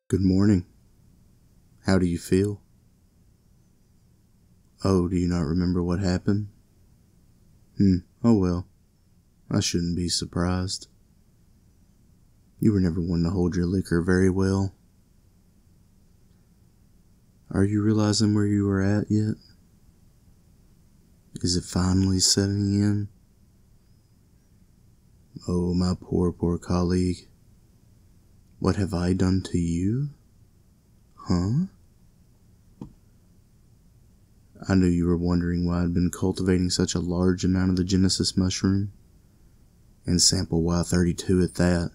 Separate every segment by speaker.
Speaker 1: Good morning. How do you feel? Oh, do you not remember what happened? Oh well, I shouldn't be surprised. You were never one to hold your liquor very well. Are you realizing where you are at yet? Is it finally setting in? Oh, my poor colleague. What have I done to you? Huh? I knew you were wondering why I'd been cultivating such a large amount of the Genesis mushroom, and sample Y-32 at that.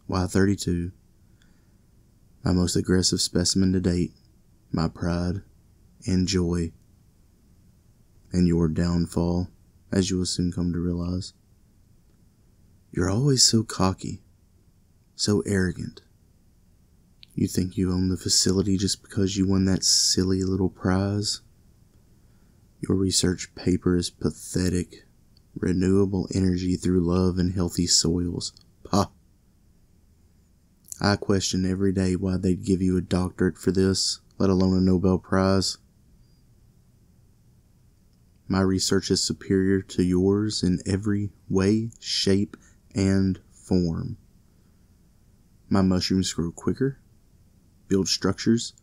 Speaker 1: Y-32, my most aggressive specimen to date, my pride and joy, and your downfall, as you will soon come to realize. You're always so cocky, so arrogant. You think you own the facility just because you won that silly little prize? Your research paper is pathetic. Renewable energy through love and healthy soils. Pah! I question every day why they'd give you a doctorate for this, let alone a Nobel Prize. My research is superior to yours in every way, shape, and form. My mushrooms grow quicker, build structures,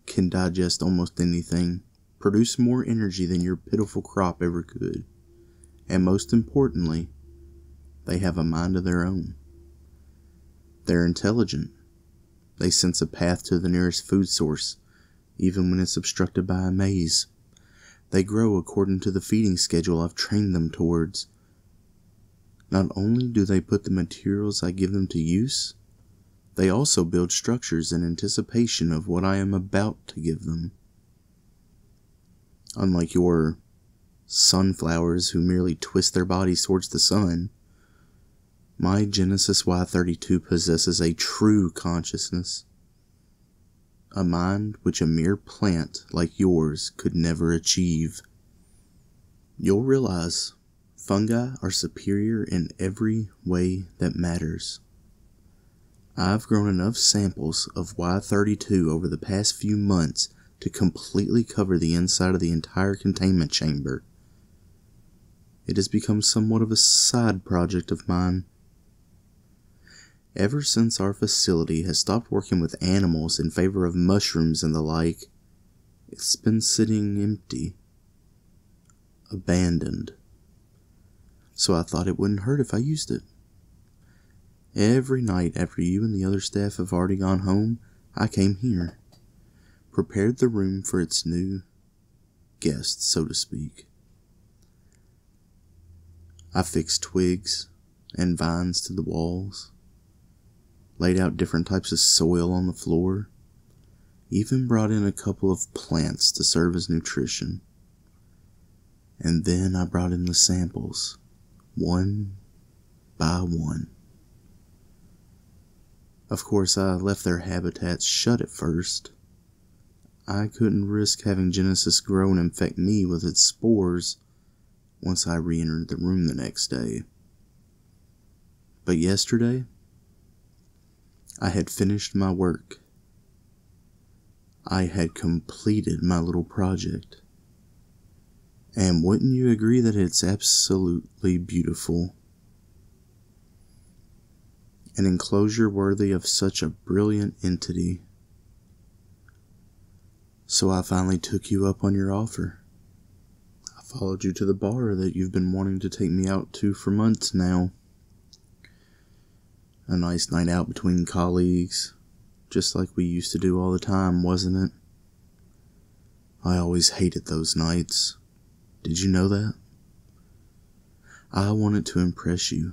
Speaker 1: can digest almost anything, produce more energy than your pitiful crop ever could, and most importantly, they have a mind of their own. They're intelligent. They sense a path to the nearest food source, even when it's obstructed by a maze. They grow according to the feeding schedule I've trained them towards. Not only do they put the materials I give them to use, they also build structures in anticipation of what I am about to give them. Unlike your sunflowers who merely twist their bodies towards the sun, my Genesis Y-32 possesses a true consciousness, a mind which a mere plant like yours could never achieve. You'll realize fungi are superior in every way that matters. I've grown enough samples of Y-32 over the past few months to completely cover the inside of the entire containment chamber. It has become somewhat of a side project of mine. Ever since our facility has stopped working with animals in favor of mushrooms and the like, it's been sitting empty, abandoned. So I thought it wouldn't hurt if I used it. Every night after you and the other staff have already gone home, I came here, prepared the room for its new guest, so to speak. I fixed twigs and vines to the walls, laid out different types of soil on the floor, even brought in a couple of plants to serve as nutrition. And then I brought in the samples, one by one. Of course, I left their habitats shut at first. I couldn't risk having Genesis grow and infect me with its spores once I re-entered the room the next day. But yesterday, I had finished my work. I had completed my little project. And wouldn't you agree that it's absolutely beautiful? An enclosure worthy of such a brilliant entity. So I finally took you up on your offer. I followed you to the bar that you've been wanting to take me out to for months now. A nice night out between colleagues, just like we used to do all the time, wasn't it? I always hated those nights. Did you know that? I wanted to impress you.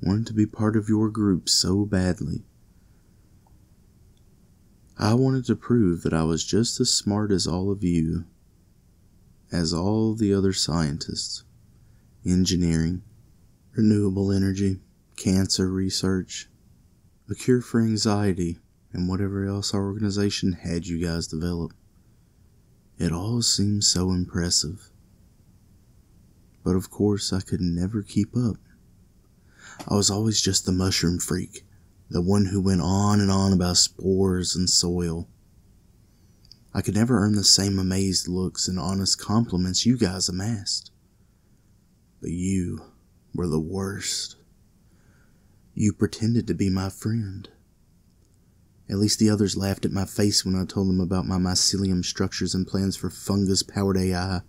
Speaker 1: Wanted to be part of your group so badly. I wanted to prove that I was just as smart as all of you, as all the other scientists, engineering, renewable energy, cancer research, a cure for anxiety, and whatever else our organization had you guys develop. It all seemed so impressive. But of course I could never keep up. I was always just the mushroom freak, the one who went on and on about spores and soil. I could never earn the same amazed looks and honest compliments you guys amassed. But you were the worst. You pretended to be my friend. At least the others laughed at my face when I told them about my mycelium structures and plans for fungus-powered AI.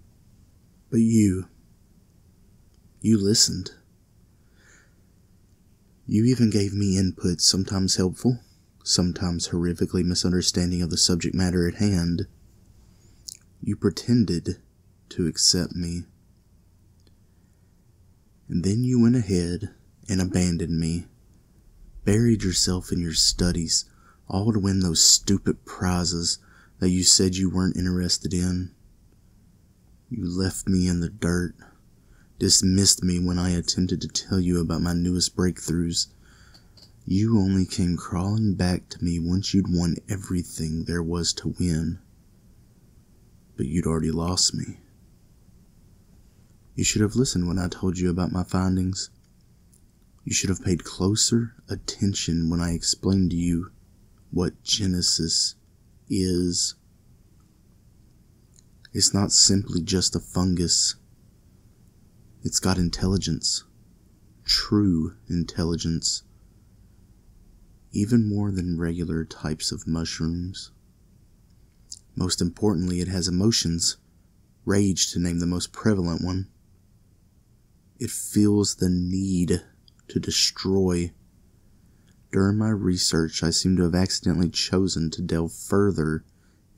Speaker 1: But you listened. You even gave me input, sometimes helpful, sometimes horrifically misunderstanding of the subject matter at hand. You pretended to accept me. And then you went ahead and abandoned me, buried yourself in your studies, all to win those stupid prizes that you said you weren't interested in. You left me in the dirt, dismissed me when I attempted to tell you about my newest breakthroughs. You only came crawling back to me once you'd won everything there was to win. But you'd already lost me. You should have listened when I told you about my findings. You should have paid closer attention when I explained to you what Genesis is. It's not simply just a fungus. It's got intelligence. True intelligence. Even more than regular types of mushrooms. Most importantly, it has emotions. Rage, to name the most prevalent one. It feels the need to destroy. During my research, I seem to have accidentally chosen to delve further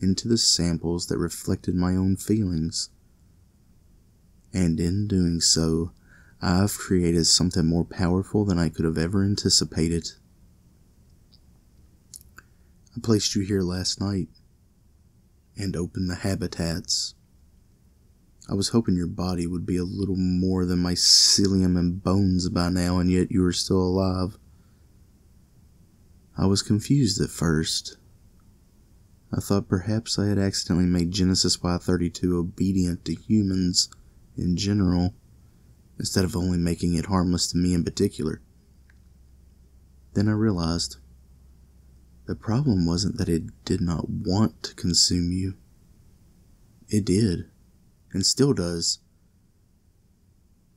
Speaker 1: into the samples that reflected my own feelings. And in doing so, I've created something more powerful than I could have ever anticipated. I placed you here last night and opened the habitats. I was hoping your body would be a little more than mycelium and bones by now, and yet you were still alive. I was confused at first. I thought perhaps I had accidentally made Genesis Y-33 obedient to humans in general, instead of only making it harmless to me in particular. Then I realized the problem wasn't that it did not want to consume you. It did, and still does.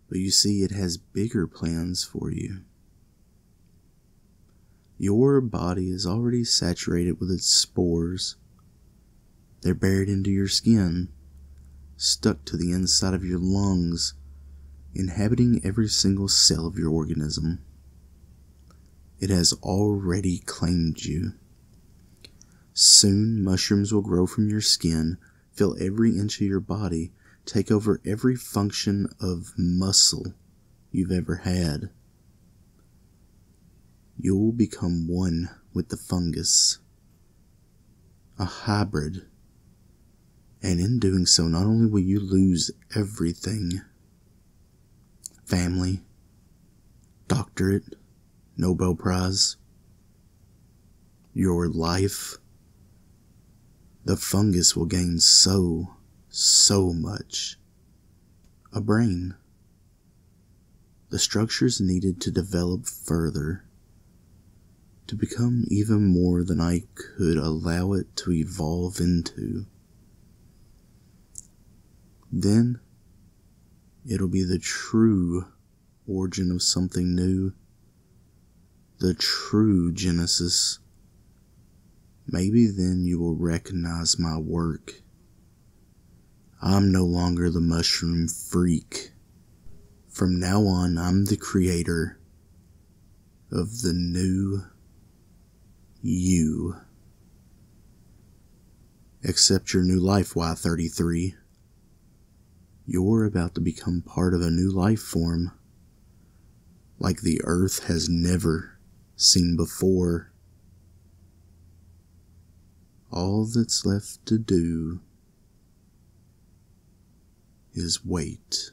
Speaker 1: But you see, it has bigger plans for you. Your body is already saturated with its spores. They're buried into your skin, stuck to the inside of your lungs, inhabiting every single cell of your organism. It has already claimed you. Soon, mushrooms will grow from your skin, fill every inch of your body, take over every function of muscle you've ever had. You'll become one with the fungus, a hybrid, and in doing so, not only will you lose everything, family, doctorate, Nobel Prize, your life, the fungus will gain so much. A brain, the structures needed to develop further, to become even more than I could allow it to evolve into. Then, it'll be the true origin of something new, the true Genesis. Maybe then you will recognize my work. I'm no longer the mushroom freak. From now on, I'm the creator of the new you. Accept your new life, Y-33. You're about to become part of a new life form, like the Earth has never seen before. All that's left to do is wait.